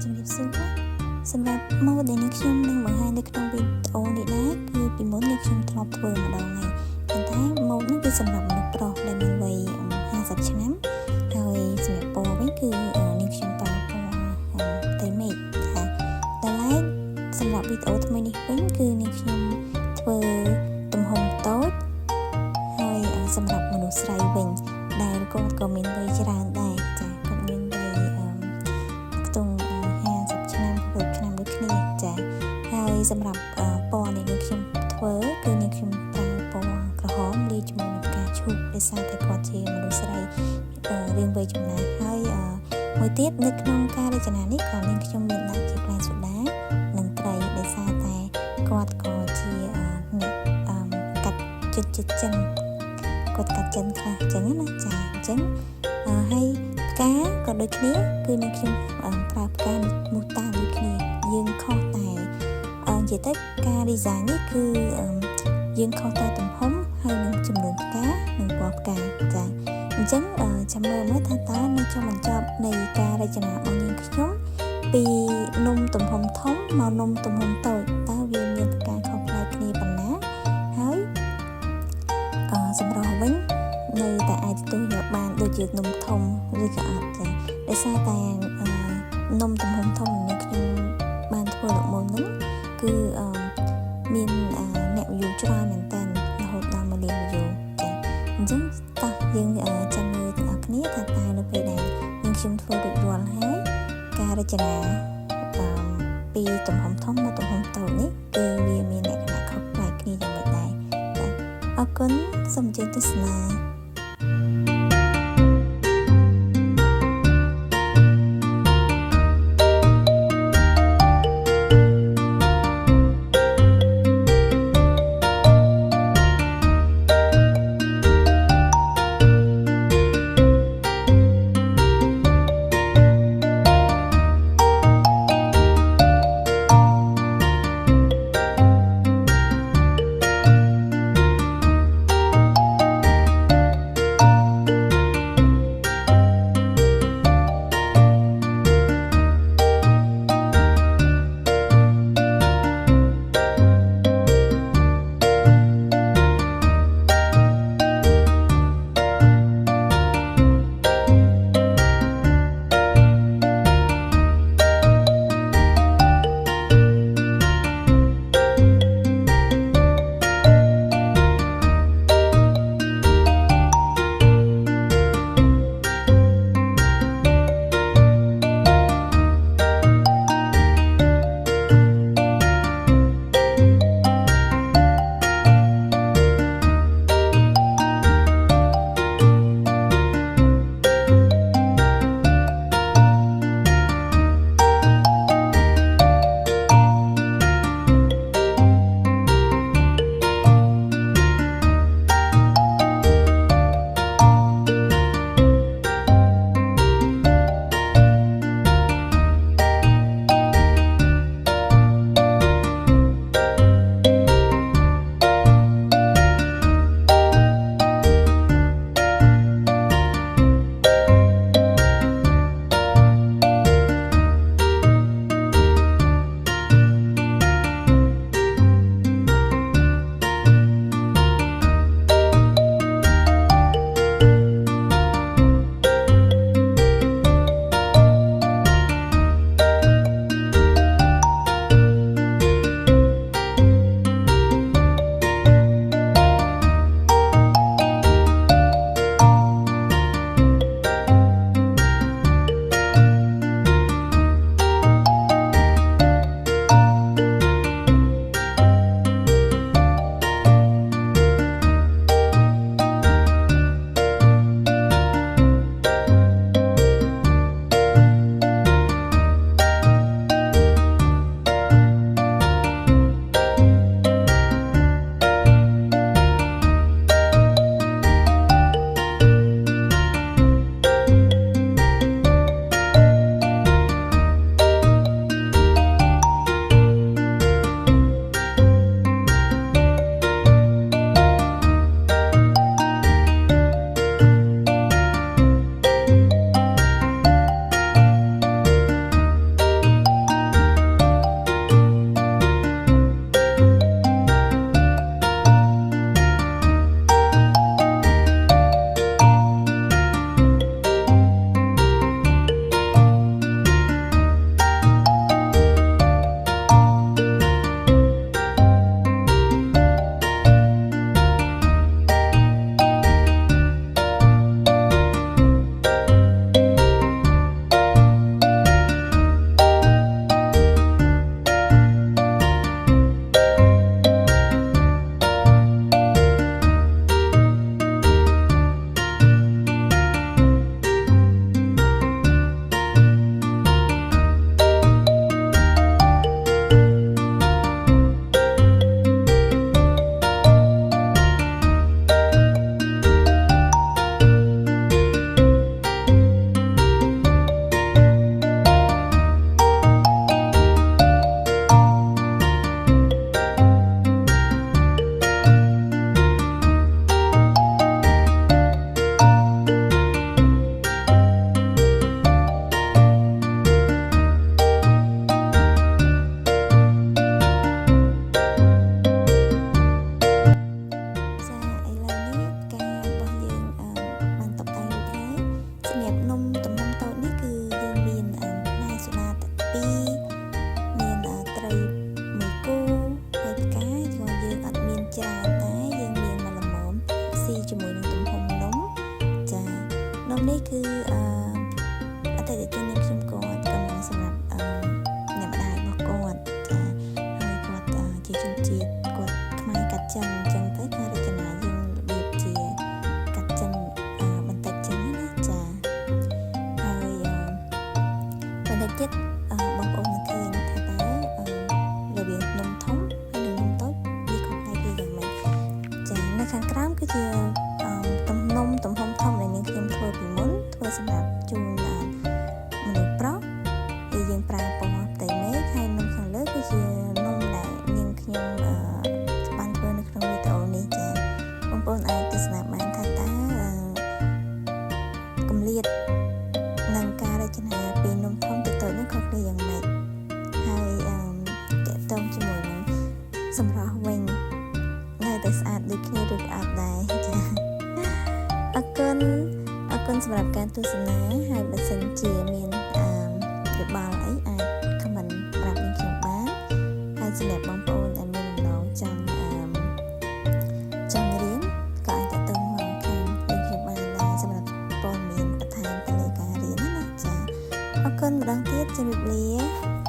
ជំរាបសួរសម្រាប់ម៉ូដដែលនេះខ្ញុំនឹងបង្ហាញនៅក្នុងវីដេអូនេះដែរគឺពីមុននេះខ្ញុំធ្លាប់ធ្វើម្ដងហើយប៉ុន្តែម៉ូដនេះគឺសម្រាប់មនុស្សប្រុសដែលមានវ័យ50ឆ្នាំហើយសម្រាប់ពណ៌វិញគឺនេះខ្ញុំប្រើពណ៌ផ្ទៃមេឃតែឡើយសម្រាប់វីដេអូថ្មីនេះវិញគឺនេះខ្ញុំធ្វើទំហំតូចហើយសម្រាប់មនុស្សស្រីវិញដែលគាត់ក៏មានវ័យច្រើនដែរចាគាត់មានវ័យខ្ទង់50ឆ្នាំ60ឆ្នាំដូចគ្នាចាហើយសម្រាប់ពណ៌នេះខ្ញុំធ្វើគឺនេះខ្ញុំប្រើពណ៌ក្រហមលាយជាមួយនឹងផ្កាឈូកដោយសារតែគាត់ជាមនុស្សស្រីរៀងវ័យចំណាស់ហើយមួយទៀតនៅក្នុងការរចនានេះក៏នាងខ្ញុំមានដាក់ជាផ្លែសូដានិងត្រីដោយសារតែគាត់ក៏ជាអ្នកកាត់ចិត្តចិនគាត់កាត់ចិនខ្លះអញ្ចឹងណាចាអញ្ចឹងហើយផ្កាក៏ដូចគ្នាគឺនាងខ្ញុំប្រើផ្កាមូតាដូចគ្នាយើងខុសតែនិយាយទៅការ design នេះគឺយើងខុសតែទំហំហើយនឹងចំនួនផ្កានិងពណ៌ផ្កាចាអញ្ចឹងចាំមើលមើលថាតើនៅចុងបញ្ចប់នៃការរចនារបស់នាងខ្ញុំពីនំទំហំធំមកនំទំហំតូចតើវាមានផ្កាខុសប្លែកគ្នាប៉ុណ្ណាហើយសម្រស់វិញនៅតែអាចទទួលយកបានដូចជានំធំឬក៏អត់ចាដោយសារតែនំទំហំធំនេះខ្ញុំបានធ្វើលោកមុនហ្នឹងគឺមានអ្នក view ច្រើនមែនតើរហូតដល់1លាន view ចាអញ្ចឹងតោះយើងចាំមើលទាំងអស់គ្នាថាតើនៅពេលដែលយើងខ្ញុំធ្វើរួចរាល់ហើយការរចនាពីទំហំធំមកទំហំតូចនេះគឺវាមានលក្ខណៈខុសប្លែកគ្នាយ៉ាងម៉េចដែរចាអរគុណសូមអញ្ជើញទស្សនា បងប្អូននឹងឃើញថាតើរបៀបនំធំហើយនិងនំតូចវាខុសគ្នាពីយ៉ាងម៉េចចានៅខាងក្រោមគឺជាទំហំធំដែលនាងខ្ញុំធ្វើពីមុនធ្វើសម្រាប់ជូនមនុស្សប្រុសដែលយើងប្រើពណ៌ផ្ទៃមេឃហើយនំខាងលើគឺជានំដែលនាងខ្ញុំបានធ្វើនៅក្នុងវីដេអូនេះចាបងប្អូនអាចទស្សនាបានថាតើគម្លាតនិងការរចនាពីនំធំទៅតូចនោះខុសគ្នាយ៉ាងម៉េចហើយតកតងជាមួយនឹងសម្រស់វិញនៅតែស្អាតដូចគ្នាឬក៏អត់ដែរចាអរគុណសម្រាប់ការទស្សនាហើយបើសិនជាមានយោបល់អីអាច comment ប្រាប់នាងខ្ញុំបានហើយសម្រាប់បងប្អូនដែលមានបំណងចង់រៀនក៏អាចទៅមកខាងនាងខ្ញុំបានដែរសម្រាប់ព័ត៌មានបន្ថែមទៅលើការរៀនណាចាអរគុណម្ដងទៀតជម្រាបលា